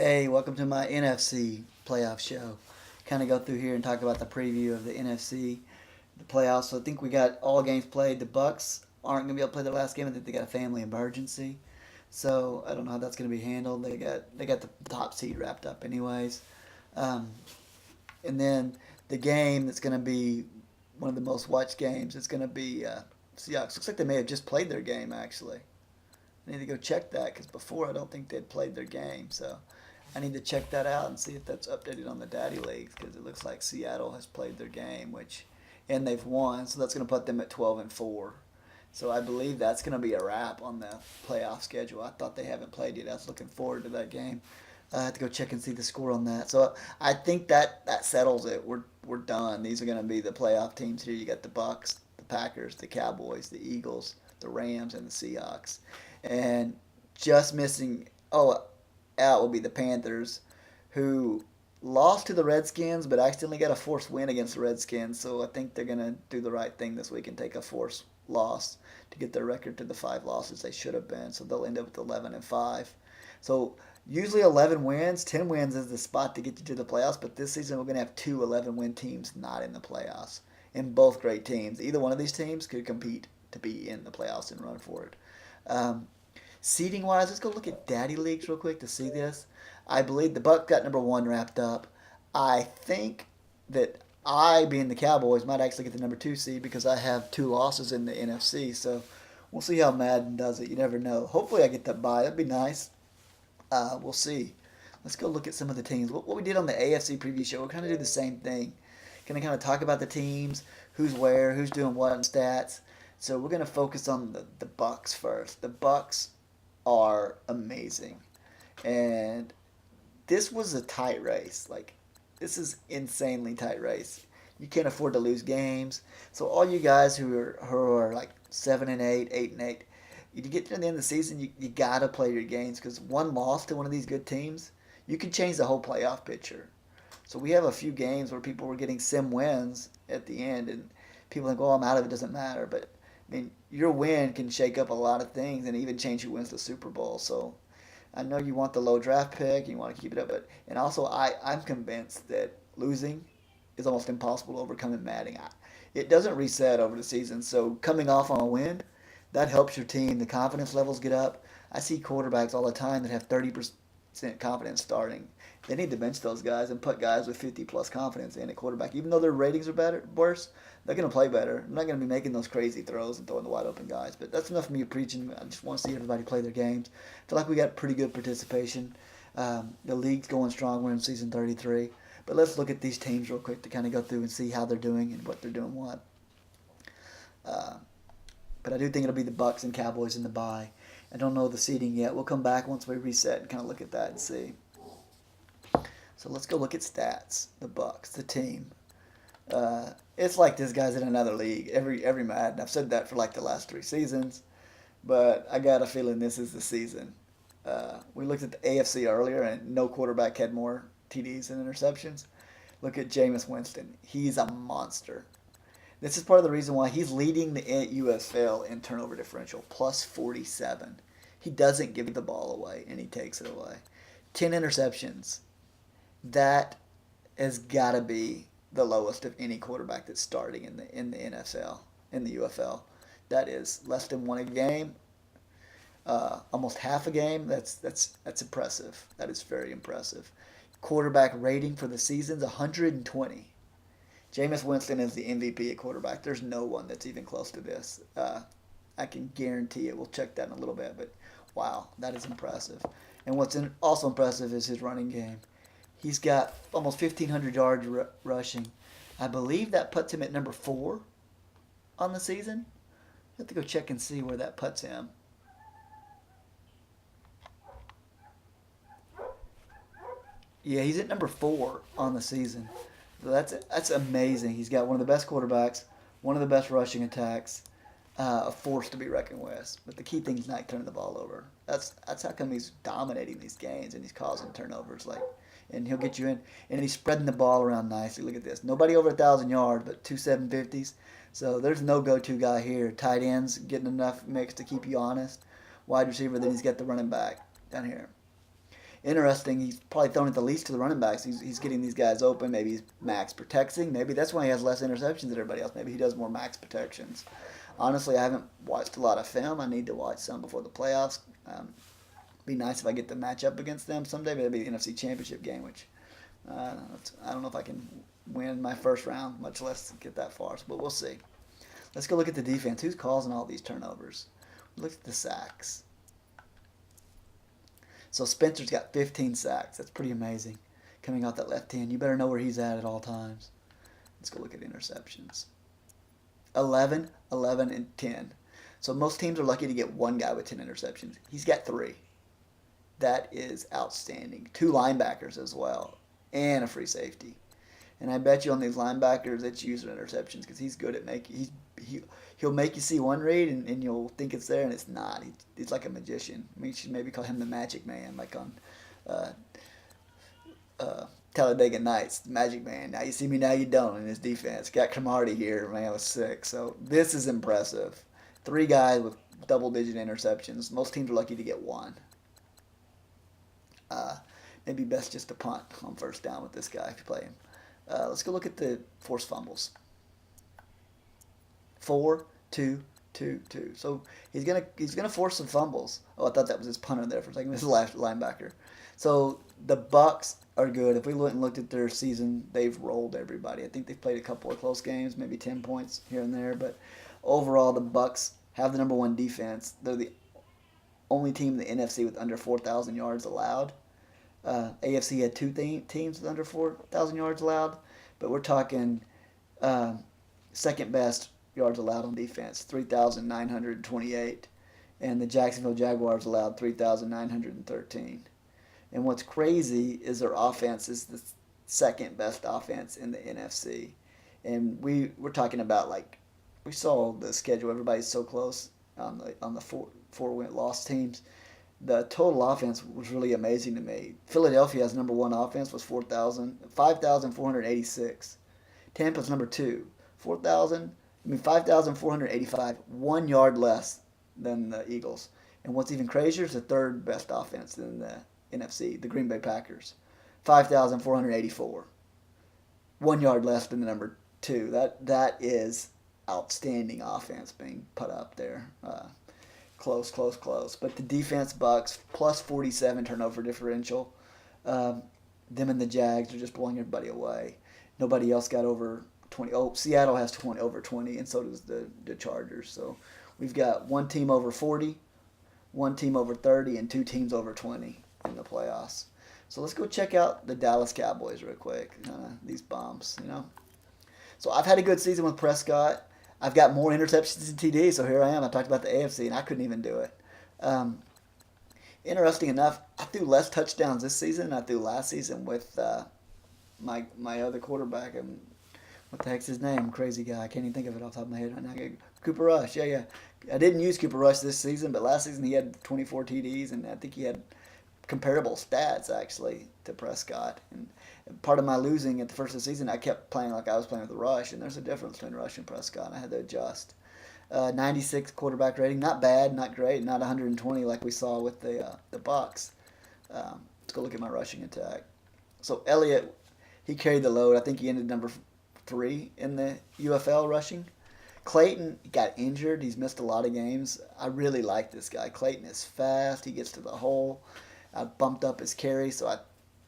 Hey, welcome to my NFC playoff show. Kind of go through here and talk about the preview of the NFC, the playoffs. So I think we got all games played. The Bucks aren't going to be able to play their last game. I think they got a family emergency. So I don't know how that's going to be handled. They got the top seed wrapped up anyways. Um, and then the game that's going to be one of the most watched games. It's going to be Seahawks. Looks like they may have just played their game actually. I need to go check that because before I don't think they'd played their game. So I need to check that out and see if that's updated on the Daddy Leagues because it looks like Seattle has played their game, and they've won. So that's going to put them at 12-4. So I believe that's going to be a wrap on the playoff schedule. I thought they haven't played yet. I was looking forward to that game. I have to go check and see the score on that. So I think that settles it. We're done. These are going to be the playoff teams here. You got the Bucks, the Packers, the Cowboys, the Eagles, the Rams, and the Seahawks. And just missing out will be the Panthers, who lost to the Redskins, but accidentally got a forced win against the Redskins. So I think they're gonna do the right thing this week and take a forced loss to get their record to the 5 losses they should have been. So they'll end up with 11-5. So usually 11 wins, 10 wins is the spot to get you to the playoffs. But this season we're gonna have two 11-win teams not in the playoffs, and both great teams. Either one of these teams could compete to be in the playoffs and run for it. Um, Seating wise, let's go look at Daddy Leagues real quick to see this. I believe the Bucks got number one wrapped up. I think that I, being the Cowboys, might actually get the number two seed because I have two losses in the NFC. So we'll see how Madden does it. You never know. Hopefully, I get that bye. That'd be nice. We'll see. Let's go look at some of the teams. What we did on the AFC preview show, we'll kind of do the same thing. Gonna kind of talk about the teams, who's where, who's doing what on stats. So we're gonna focus on the Bucks first. The Bucks are amazing. And this was a tight race. Like, this is insanely tight race. You can't afford to lose games. So all you guys who are like 7-8, 8-8, you get to the end of the season, you gotta play your games because one loss to one of these good teams, you can change the whole playoff picture. So we have a few games where people were getting sim wins at the end, and people think, "Oh, I'm out of it. Doesn't matter." But I mean, your win can shake up a lot of things and even change who wins the Super Bowl. So I know you want the low draft pick, you want to keep it up, but and also I'm convinced that losing is almost impossible to overcome in Madden. It doesn't reset over the season, so coming off on a win, that helps your team. The confidence levels get up. I see quarterbacks all the time that have 30% confidence starting. They need to bench those guys and put guys with 50 plus confidence in at quarterback. Even though their ratings are better, worse, they're going to play better. They're not going to be making those crazy throws and throwing the wide open guys. But that's enough of me preaching. I just want to see everybody play their games. I feel like we got pretty good participation. The league's going strong. We're in season 33. But let's look at these teams real quick to kind of go through and see how they're doing and what they're doing what. Uh, but I do think it'll be the Bucks and Cowboys in the bye. I don't know the seeding yet. We'll come back once we reset and kind of look at that and see. So let's go look at stats. The Bucks, the team. It's like this guy's in another league every Madden. I've said that for like the last 3 seasons, but I got a feeling this is the season. We looked at the AFC earlier, and no quarterback had more TDs and interceptions. Look at Jameis Winston. He's a monster. This is part of the reason why he's leading the UFL in turnover differential, plus 47. He doesn't give the ball away, and he takes it away. 10 interceptions. That has got to be the lowest of any quarterback that's starting in the NFL, in the UFL. That is less than one a game, almost half a game. That's impressive. That is very impressive. Quarterback rating for the season's 120. Jameis Winston is the MVP at quarterback. There's no one that's even close to this. I can guarantee it. We'll check that in a little bit, but wow, that is impressive. And what's also impressive is his running game. He's got almost 1,500 yards rushing. I believe that puts him at number 4 on the season. I have to go check and see where that puts him. Yeah, he's at number 4 on the season. So that's amazing. He's got one of the best quarterbacks, one of the best rushing attacks, a force to be reckoned with. But the key thing is not turning the ball over. That's how come he's dominating these games and he's causing turnovers. And he'll get you in, and he's spreading the ball around nicely. Look at this. Nobody over 1,000 yards, but 2 750s. So there's no go-to guy here. Tight ends getting enough mix to keep you honest. Wide receiver, then he's got the running back down here. Interesting. He's probably thrown it the least to the running backs. He's getting these guys open. Maybe he's max protecting. Maybe that's why he has less interceptions than everybody else. Maybe he does more max protections. Honestly, I haven't watched a lot of film. I need to watch some before the playoffs. Be nice if I get to match up against them someday. But it'll be the NFC Championship game, which I don't know if I can win my first round, much less get that far. But we'll see. Let's go look at the defense. Who's causing all these turnovers? Look at the sacks. So Spencer's got 15 sacks. That's pretty amazing. Coming out that left hand. You better know where he's at all times. Let's go look at interceptions. 11, 11, and 10. So most teams are lucky to get one guy with 10 interceptions. He's got 3. That is outstanding. 2 linebackers as well. And a free safety. And I bet you on these linebackers, it's user interceptions because he's good at making. He'll make you see one read and you'll think it's there and it's not. He's like a magician. I mean, you should maybe call him the Magic Man, like on Talladega Nights, the Magic Man. Now you see me, now you don't. In his defense, got Cromartie here. Man, I was sick. So this is impressive. 3 guys with double-digit interceptions. Most teams are lucky to get 1. Maybe best just to punt on first down with this guy if you play him. Let's go look at the forced fumbles. 4, 2, 2, 2. So he's gonna force some fumbles. Oh, I thought that was his punter there for a second. This is the last linebacker. So the Bucks are good. If we went and looked at their season, they've rolled everybody. I think they've played a couple of close games, maybe 10 points here and there. But overall, the Bucks have the number 1 defense. They're the only team in the NFC with under 4,000 yards allowed. AFC had 2 teams with under 4,000 yards allowed, but we're talking second best yards allowed on defense, 3,928, and the Jacksonville Jaguars allowed 3,913. And what's crazy is their offense is the second best offense in the NFC. And we're talking about, like, we saw the schedule. Everybody's so close on the four win loss teams. The total offense was really amazing to me. Philadelphia's number 1 offense was 5,486. Tampa's number 2, 5,485, 1 yard less than the Eagles. And what's even crazier is the third best offense in the NFC, the Green Bay Packers, 5,484, 1 yard less than the number 2. That is outstanding offense being put up there. Close. But the defense, Bucks, plus 47 turnover differential. Them and the Jags are just blowing everybody away. Nobody else got over 20. Oh, Seattle has over 20, and so does the Chargers. So we've got 1 team over 40, 1 team over 30, and 2 teams over 20 in the playoffs. So let's go check out the Dallas Cowboys real quick. These bombs, So I've had a good season with Prescott. I've got more interceptions than TD, so here I am. I talked about the AFC, and I couldn't even do it. Interesting enough, I threw less touchdowns this season than I threw last season with my other quarterback. What the heck's his name? Crazy guy. I can't even think of it off the top of my head right now. Cooper Rush. Yeah. I didn't use Cooper Rush this season, but last season he had 24 TDs, and I think he had comparable stats, actually, to Prescott. And part of my losing at the first of the season, I kept playing like I was playing with the Rush, and there's a difference between Rush and Prescott. I had to adjust. 96 quarterback rating, not bad, not great, not 120 like we saw with the Bucks. Let's go look at my rushing attack. So Elliott, he carried the load. I think he ended number 3 in the UFL rushing. Clayton got injured. He's missed a lot of games. I really like this guy. Clayton is fast. He gets to the hole. I bumped up his carry, so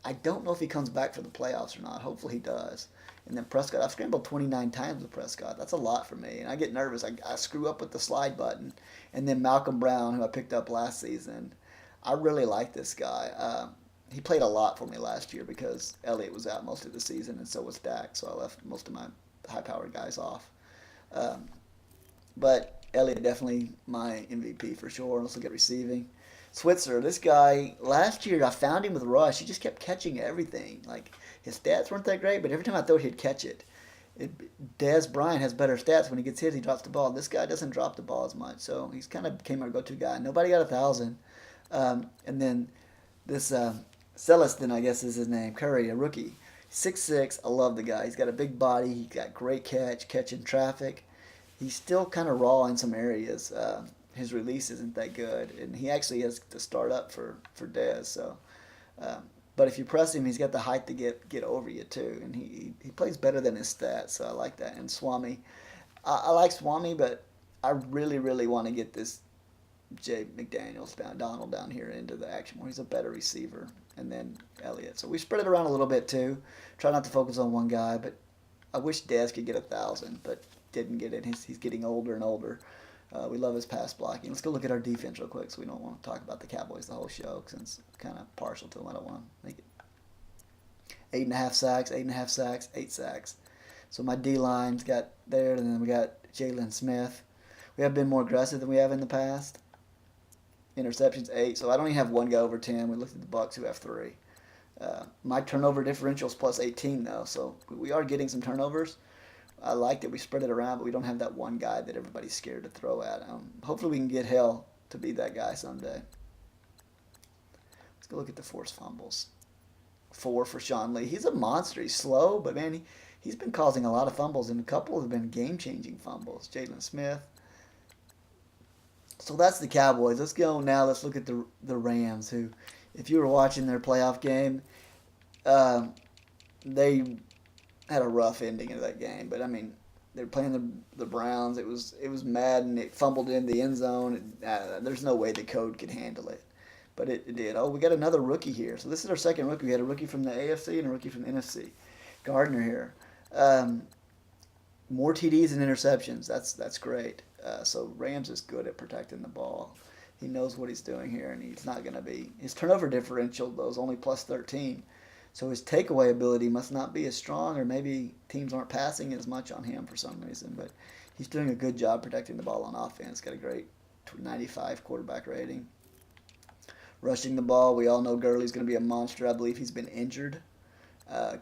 I don't know if he comes back for the playoffs or not. Hopefully he does. And then Prescott, I've scrambled 29 times with Prescott. That's a lot for me. And I get nervous. I screw up with the slide button. And then Malcolm Brown, who I picked up last season, I really like this guy. He played a lot for me last year because Elliott was out most of the season, and so was Dak. So I left most of my high-powered guys off. But Elliott definitely my MVP for sure. Let's look at receiving. Switzer, this guy, last year I found him with Rush. He just kept catching everything. Like, his stats weren't that great, but every time I throw it, he'd catch it. Dez Bryant has better stats. When he gets hit, he drops the ball. This guy doesn't drop the ball as much, so he's kind of became our go-to guy. Nobody got 1,000. And then this Celestin, I guess is his name, Curry, a rookie. 6'6", I love the guy. He's got a big body. He's got great catching traffic. He's still kind of raw in some areas. His release isn't that good, and he actually has to start up for Dez. So But if you press him, he's got the height to get over you too, and he plays better than his stats. So I like that. And Swami, I like Swami, but I really want to get this Jay McDaniels Donald down here into the action where he's a better receiver, and then Elliott. So we spread it around a little bit too. Try not to focus on one guy, but I wish Dez could get 1,000, but didn't get it. He's getting older and older. We love his pass blocking. Let's go look at our defense real quick, so we don't want to talk about the Cowboys the whole show since I'm kind of partial to them. I don't want to make it 8.5 sacks, 8.5 sacks, 8 sacks. So my D line's got there, and then we got Jalen Smith. We have been more aggressive than we have in the past. Interceptions 8, so I don't even have one guy over 10. We looked at the Bucks who have 3. My turnover differential is plus 18 though, so we are getting some turnovers. I like that we spread it around, but we don't have that one guy that everybody's scared to throw at. Hopefully we can get Hill to be that guy someday. Let's go look at the forced fumbles. 4 for Sean Lee. He's a monster. He's slow, but man, he's been causing a lot of fumbles, and a couple have been game-changing fumbles. Jalen Smith. So that's the Cowboys. Let's go now. Let's look at the Rams, who, if you were watching their playoff game, they had a rough ending of that game. But I mean, they're playing the Browns. It was Madden. It fumbled in the end zone. There's no way the code could handle it, but it did. Oh, we got another rookie here. So this is our second rookie. We had a rookie from the AFC and a rookie from the NFC. Gardner here. More TDs and interceptions. That's great. So Rams is good at protecting the ball. He knows what he's doing here, and he's not going to be. His turnover differential, though, is only plus 13. So his takeaway ability must not be as strong, or maybe teams aren't passing as much on him for some reason. But he's doing a good job protecting the ball on offense. Got a great 95 quarterback rating. Rushing the ball, we all know Gurley's going to be a monster. I believe he's been injured.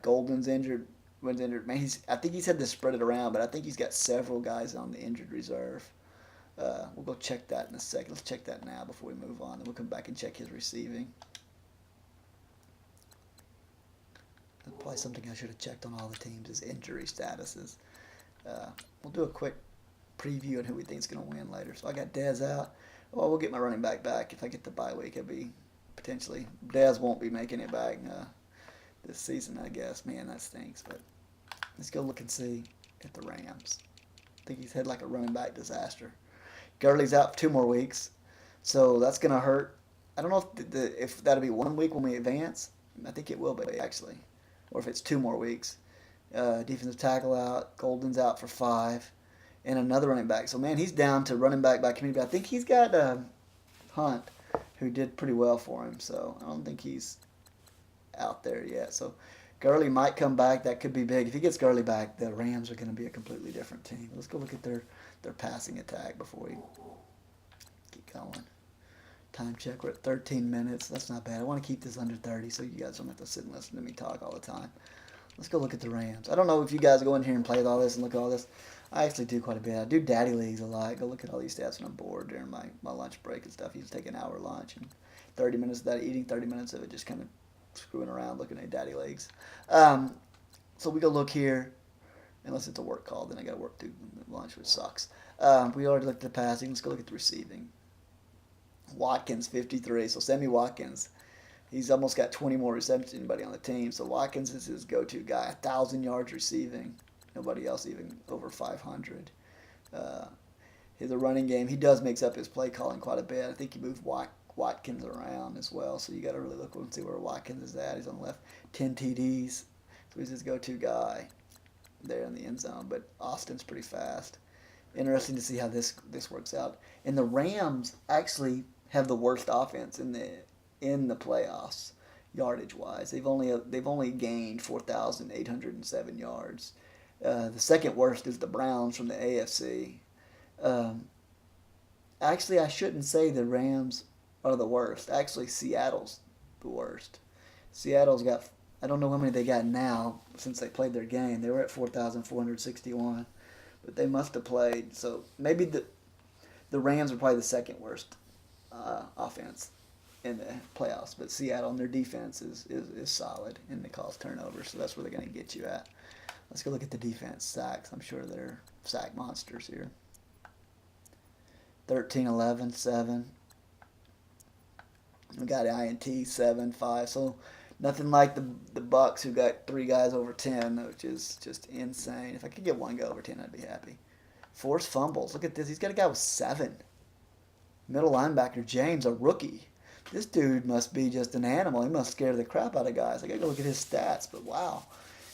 Golden's injured. When's injured? Man, I think he's had to spread it around, but I think he's got several guys on the injured reserve. We'll go check that in a second. Let's check that now before we move on. Then we'll come back and check his receiving. That's probably something I should have checked on all the teams is injury statuses. We'll do a quick preview on who we think is going to win later. So I got Dez out. Well, we'll get my running back back. If I get the bye week, it'll be potentially. Dez won't be making it back this season, I guess. Man, that stinks. But let's go look and see at the Rams. I think he's had like a running back disaster. Gurley's out for 2 more weeks, so that's going to hurt. I don't know if that'll be 1 week when we advance. I think it will be, actually. Or if it's 2 more weeks. Defensive tackle out. Golden's out for 5. And another running back. So, man, he's down to running back by community. I think he's got Hunt, who did pretty well for him. So, I don't think he's out there yet. So, Gurley might come back. That could be big. If he gets Gurley back, the Rams are going to be a completely different team. Let's go look at their passing attack before we keep going. Time check. We're at 13 minutes. That's not bad. I want to keep this under 30 so you guys don't have to sit and listen to me talk all the time. Let's go look at the Rams. I don't know if you guys go in here and play with all this and look at all this. I actually do quite a bit. I do daddy leagues a lot. Go look at all these stats when I'm bored during my lunch break and stuff. You just take an hour lunch and 30 minutes of that eating, 30 minutes of it just kind of screwing around looking at daddy leagues. So we go look here. Unless it's a work call, then I got to work through lunch, which sucks. We already looked at the passing. Let's go look at the receiving. Watkins, 53. So Sammy Watkins, he's almost got 20 more receptions than anybody on the team. So Watkins is his go-to guy. 1,000 yards receiving. Nobody else even over 500. His running game, he does mix up his play calling quite a bit. I think he moved Watkins around as well. So you got to really look and see where Watkins is at. He's on the left. 10 TDs. So he's his go-to guy there in the end zone. But Austin's pretty fast. Interesting to see how this works out. And the Rams actually have the worst offense in the playoffs, yardage wise. They've only gained 4,807 yards. The second worst is the Browns from the AFC. Actually, I shouldn't say the Rams are the worst. Actually, Seattle's the worst. Seattle's got, I don't know how many they got now since they played their game. They were at 4,461. But they must have played. So maybe the Rams are probably the second worst offense in the playoffs. But Seattle and their defense is solid, and they cause turnovers. So that's where they're going to get you at. Let's go look at the defense sacks. I'm sure they're sack monsters here. 13, 11, 7. We got INT 7-5. So nothing like the Bucks who got 3 guys over 10, which is just insane. If I could get one guy over 10, I'd be happy. Forced fumbles. Look at this. He's got a guy with 7. Middle linebacker James, a rookie. This dude must be just an animal. He must scare the crap out of guys. I gotta go look at his stats, but wow.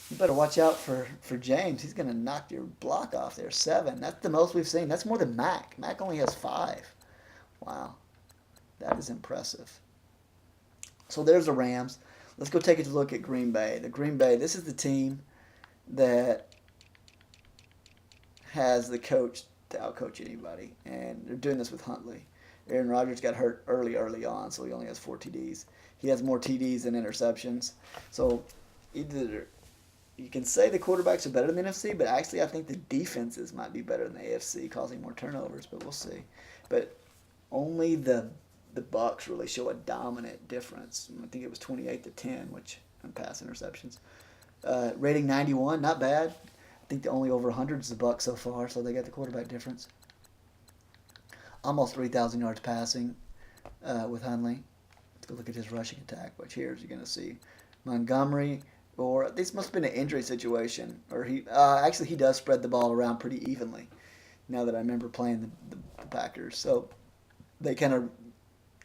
You better watch out for James. He's gonna knock your block off there. 7. That's the most we've seen. That's more than Mac. Mac only has 5. Wow. That is impressive. So there's the Rams. Let's go take a look at Green Bay. The Green Bay, this is the team that has the coach to outcoach anybody. And they're doing this with Huntley. Aaron Rodgers got hurt early on, so he only has 4 TDs. He has more TDs than interceptions. So either you can say the quarterbacks are better than the NFC, but actually I think the defenses might be better than the AFC, causing more turnovers, but we'll see. But only the Bucks really show a dominant difference. I think it was 28-10, which on pass interceptions. Rating 91, not bad. I think the only over 100 is the Bucks so far, so they got the quarterback difference. Almost 3,000 yards passing with Hundley. Let's go look at his rushing attack, which here you're going to see Montgomery, or this must have been an injury situation, or he actually he does spread the ball around pretty evenly. Now that I remember playing the Packers, so they kind of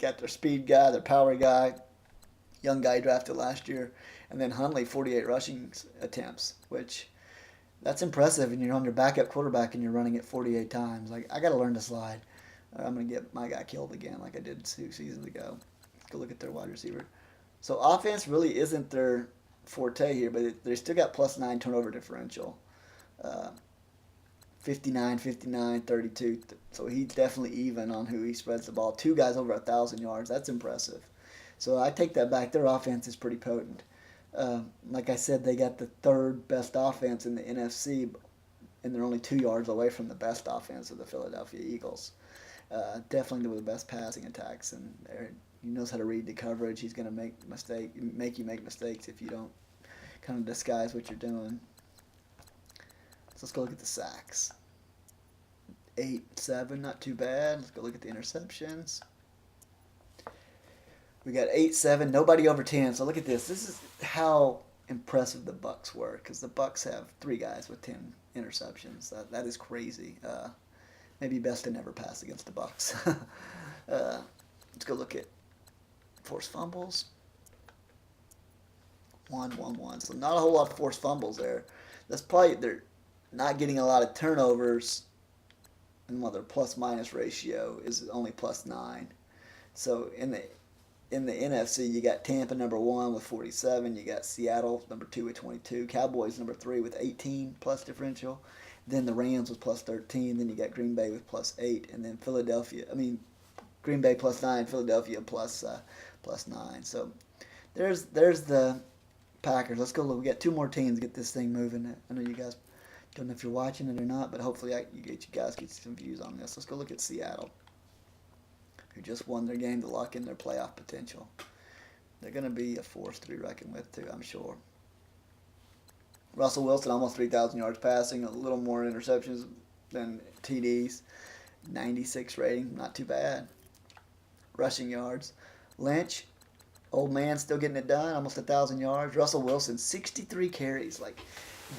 got their speed guy, their power guy, young guy drafted last year, and then Hundley 48 rushing attempts, which that's impressive. And you're on your backup quarterback and you're running it 48 times. Like I got to learn to slide. I'm gonna get my guy killed again, like I did 2 seasons ago. Let's go look at their wide receiver. So offense really isn't their forte here, but they still got +9 turnover differential. 59, 59, 32. So he's definitely even on who he spreads the ball. 2 guys over 1,000 yards. That's impressive. So I take that back. Their offense is pretty potent. Like I said, they got the 3rd best offense in the NFC, and they're only 2 yards away from the best offense of the Philadelphia Eagles. Definitely one of the best passing attacks, and he knows how to read the coverage. He's going to make you make mistakes if you don't kind of disguise what you're doing. So let's go look at the sacks. 8-7, not too bad. Let's go look at the interceptions. We got 8-7, nobody over 10. So look at this. This is how impressive the Bucks were, because the Bucks have 3 guys with 10 interceptions. That is crazy. Maybe best to never pass against the Bucks. Let's go look at forced fumbles. 1-1-1. So not a whole lot of forced fumbles there. That's probably they're not getting a lot of turnovers, and their plus-minus ratio is only +9. So in the NFC, you got Tampa number 1 with 47. You got Seattle number 2 with 22. Cowboys number 3 with 18 plus differential. Then the Rams was +13. Then you got Green Bay with +8, and then Green Bay +9, Philadelphia +9. So there's the Packers. Let's go look. We got 2 more teams. Get this thing moving. I know you guys don't know if you're watching it or not, but hopefully you guys get some views on this. Let's go look at Seattle, who just won their game to lock in their playoff potential. They're going to be a force to be reckoned with too, I'm sure. Russell Wilson, almost 3,000 yards passing, a little more interceptions than TDs. 96 rating, not too bad. Rushing yards. Lynch, old man, still getting it done, almost 1,000 yards. Russell Wilson, 63 carries. Like,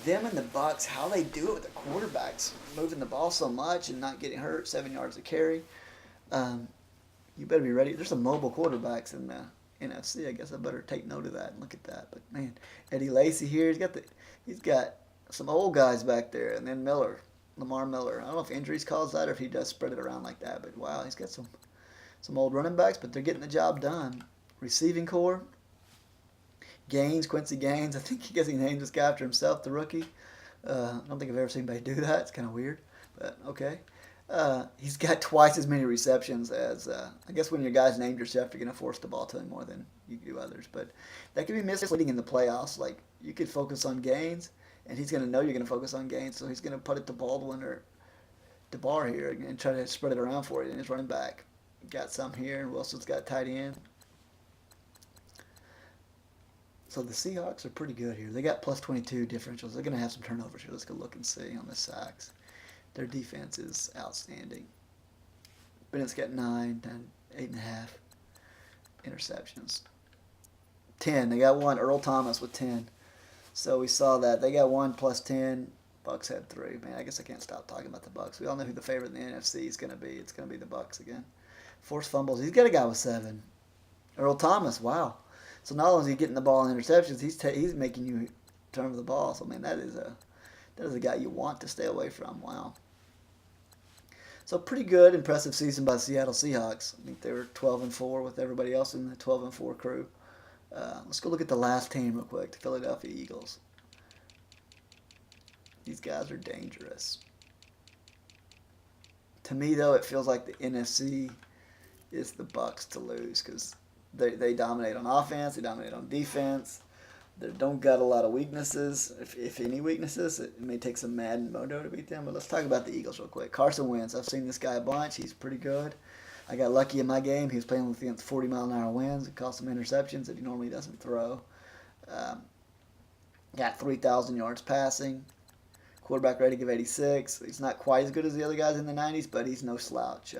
them and the Bucks, how they do it with the quarterbacks, moving the ball so much and not getting hurt, 7 yards a carry. You better be ready. There's some mobile quarterbacks in the NFC. I guess I better take note of that and look at that. But man, Eddie Lacy here. He's got some old guys back there, and then Lamar Miller. I don't know if injuries cause that or if he does spread it around like that. But wow, he's got some old running backs, but they're getting the job done. Receiving core. Quincy Gaines. I think he named this guy after himself, the rookie. I don't think I've ever seen anybody do that. It's kind of weird, but okay. He's got twice as many receptions as, I guess when your guy's named yourself, you're going to force the ball to him more than you do others. But that can be misleading in the playoffs. Like, you could focus on Gaines, and he's going to know you're going to focus on Gaines, so he's going to put it to Baldwin or DeBar here and try to spread it around for you. And he's running back. Got some here, and Wilson's got tight end. So the Seahawks are pretty good here. They got +22 differentials. They're going to have some turnovers here. Let's go look and see on the sacks. Their defense is outstanding. Bennett's got 9, 10, 8.5. interceptions. 10. They got one. Earl Thomas with 10. So we saw that. They got one plus 10. Bucks had 3. Man, I guess I can't stop talking about the Bucks. We all know who the favorite in the NFC is going to be. It's going to be the Bucks again. Forced fumbles. He's got a guy with 7. Earl Thomas. Wow. So not only is he getting the ball in interceptions, he's making you turn over the ball. So man, that is a guy you want to stay away from. Wow. So pretty good, impressive season by the Seattle Seahawks. I think they were 12-4 with everybody else in the 12-4 crew. Let's go look at the last team real quick, the Philadelphia Eagles. These guys are dangerous. To me, though, it feels like the NFC is the Bucks to lose because they dominate on offense, they dominate on defense. They don't got a lot of weaknesses, if any weaknesses. It may take some Madden mojo to beat them, but let's talk about the Eagles real quick. Carson Wentz, I've seen this guy a bunch. He's pretty good. I got lucky in my game. He was playing against 40-mile-an-hour winds. It caused some interceptions that he normally doesn't throw. Got 3,000 yards passing. Quarterback rating of 86. He's not quite as good as the other guys in the 90s, but he's no slouch.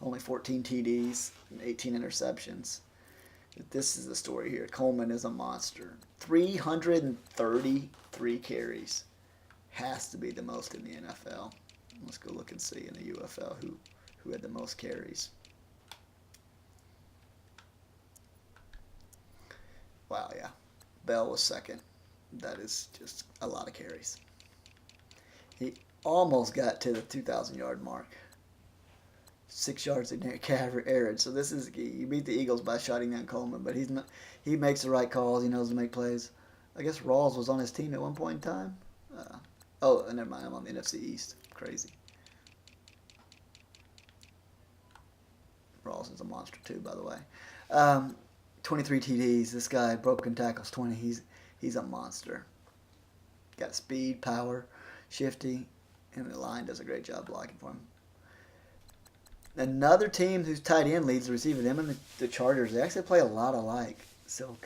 Only 14 TDs and 18 interceptions. This is the story here. Coleman is a monster. 333 carries. Has to be the most in the NFL. Let's go look and see in the UFL who had the most carries. Wow, yeah. Bell was second. That is just a lot of carries. He almost got to the 2,000-yard mark. 6 yards in average. So this is, you beat the Eagles by shutting down Coleman, but he makes the right calls. He knows to make plays. I guess Rawls was on his team at one point in time. Never mind. I'm on the NFC East. Crazy. Rawls is a monster too, by the way. 23 TDs. This guy, broken tackles 20. He's a monster. Got speed, power, shifty, and the line does a great job blocking for him. Another team whose tight end leads the receiver, them and the Chargers, they actually play a lot alike, Silk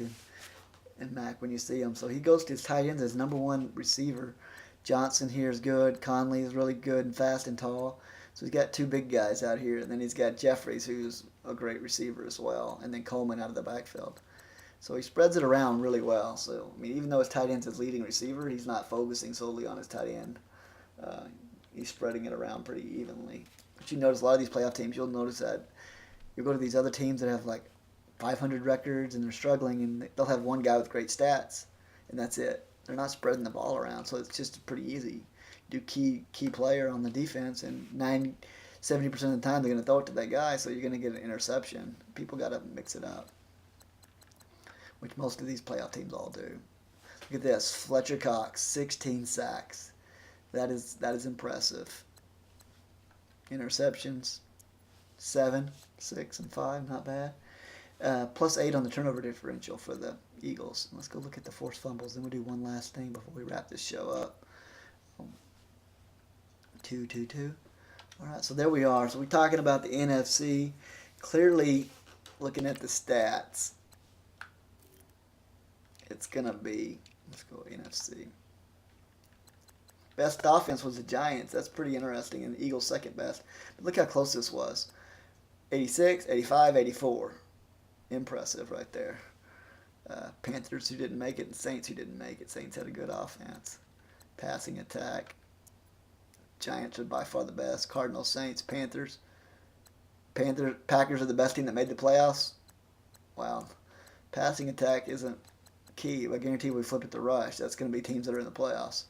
and Mac, when you see them. So he goes to his tight ends as number one receiver. Johnson here is good. Conley is really good and fast and tall. So he's got 2 big guys out here. And then he's got Jeffries, who's a great receiver as well. And then Coleman out of the backfield. So he spreads it around really well. So, I mean, even though his tight end's his leading receiver, he's not focusing solely on his tight end. He's spreading it around pretty evenly. But you notice a lot of these playoff teams, you'll notice that you go to these other teams that have like 500 records and they're struggling, and they'll have one guy with great stats, and that's it. They're not spreading the ball around, so it's just pretty easy. You do key player on the defense, and 70% of the time they're going to throw it to that guy, so you're going to get an interception. People got to mix it up, which most of these playoff teams all do. Look at this. Fletcher Cox, 16 sacks. That is impressive. Interceptions, 7, 6, and 5, not bad. Plus 8 on the turnover differential for the Eagles. Let's go look at the forced fumbles. Then we'll do one last thing before we wrap this show up. 2. All right, so there we are. So we're talking about the NFC. Clearly, looking at the stats, it's going to be, let's go NFC. Best offense was the Giants. That's pretty interesting. And the Eagles second best. But look how close this was. 86, 85, 84. Impressive right there. Panthers who didn't make it and Saints who didn't make it. Saints had a good offense. Passing attack. Giants are by far the best. Cardinals, Saints, Panthers. Packers are the best team that made the playoffs. Wow. Passing attack isn't key. I guarantee we flip it to rush. That's going to be teams that are in the playoffs.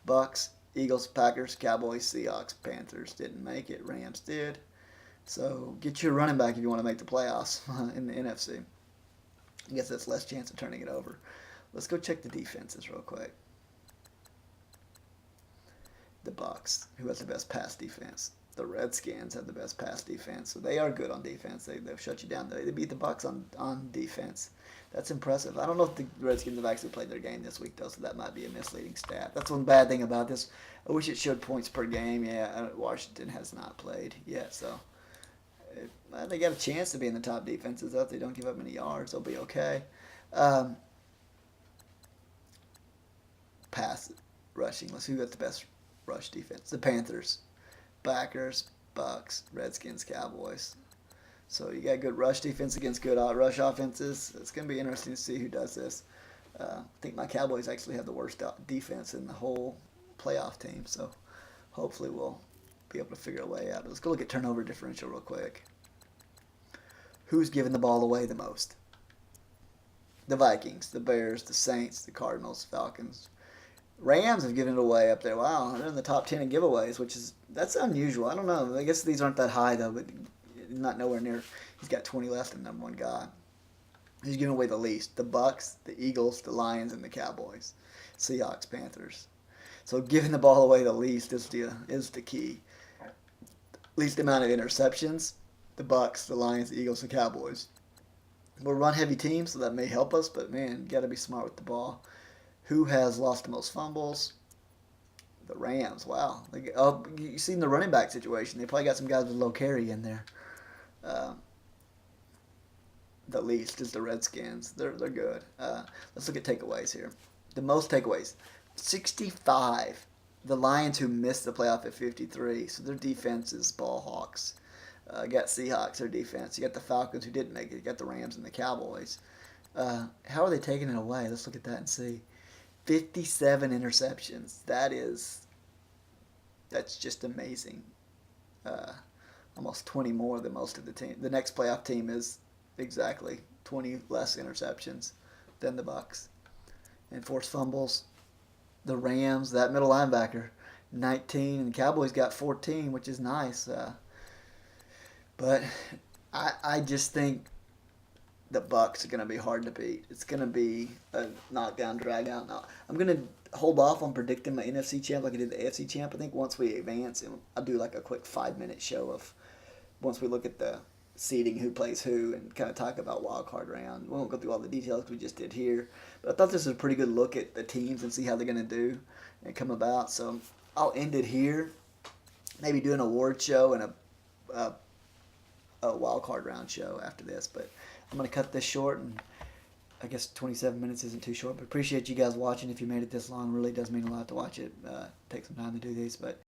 Bucks, Eagles, Packers, Cowboys, Seahawks, Panthers didn't make it. Rams did. So get your running back if you want to make the playoffs in the NFC. I guess that's less chance of turning it over. Let's go check the defenses real quick. The Bucks, who has the best pass defense. The Redskins have the best pass defense, so they are good on defense. They'll shut you down. They beat the Bucks on defense. That's impressive. I don't know if the Redskins have actually played their game this week, though, so that might be a misleading stat. That's one bad thing about this. I wish it showed points per game. Yeah, Washington has not played yet, so they got a chance to be in the top defenses. If they don't give up many yards, they'll be okay. Pass rushing. Let's see who got the best rush defense. The Panthers, Packers, Bucks, Redskins, Cowboys. So you got good rush defense against good rush offenses. It's going to be interesting to see who does this. I think my Cowboys actually have the worst defense in the whole playoff team. So hopefully we'll be able to figure a way out. Let's go look at turnover differential real quick. Who's giving the ball away the most? The Vikings, the Bears, the Saints, the Cardinals, Falcons. Rams have given it away up there. Wow, they're in the top 10 in giveaways, that's unusual. I don't know. I guess these aren't that high though, but not nowhere near. He's got 20 left in number one guy. Who's giving away the least? The Bucks, the Eagles, the Lions, and the Cowboys. Seahawks, Panthers. So giving the ball away the least is the key. Least amount of interceptions. The Bucks, the Lions, the Eagles, the Cowboys. We're a run-heavy team, so that may help us, but man, you got to be smart with the ball. Who has lost the most fumbles? The Rams. Wow. You seen the running back situation. They probably got some guys with low carry in there. The least is the Redskins. They're good. Let's look at takeaways here. The most takeaways, 65. The Lions, who missed the playoff at 53, so their defense is ball hawks. You got Seahawks, their defense. You got the Falcons, who didn't make it. You got the Rams and the Cowboys. How are they taking it away? Let's look at that and see. 57 interceptions. That's just amazing. Almost 20 more than most of the team. The next playoff team is exactly 20 less interceptions than the Bucks. And forced fumbles. The Rams, that middle linebacker, 19, and the Cowboys got 14, which is nice. But I just think the Bucks are going to be hard to beat. It's going to be a knockdown, drag out. Now, I'm going to hold off on predicting my NFC champ like I did the AFC champ. I think once we advance, I'll do like a quick 5-minute show of once we look at the seeding, who plays who, and kind of talk about wild card round. We won't go through all the details we just did here, but I thought this was a pretty good look at the teams and see how they're going to do and come about. So I'll end it here. Maybe do an award show and a wild card round show after this, but I'm going to cut this short, and I guess 27 minutes isn't too short, but appreciate you guys watching. If you made it this long, it really does mean a lot to watch it. Take some time to do these, but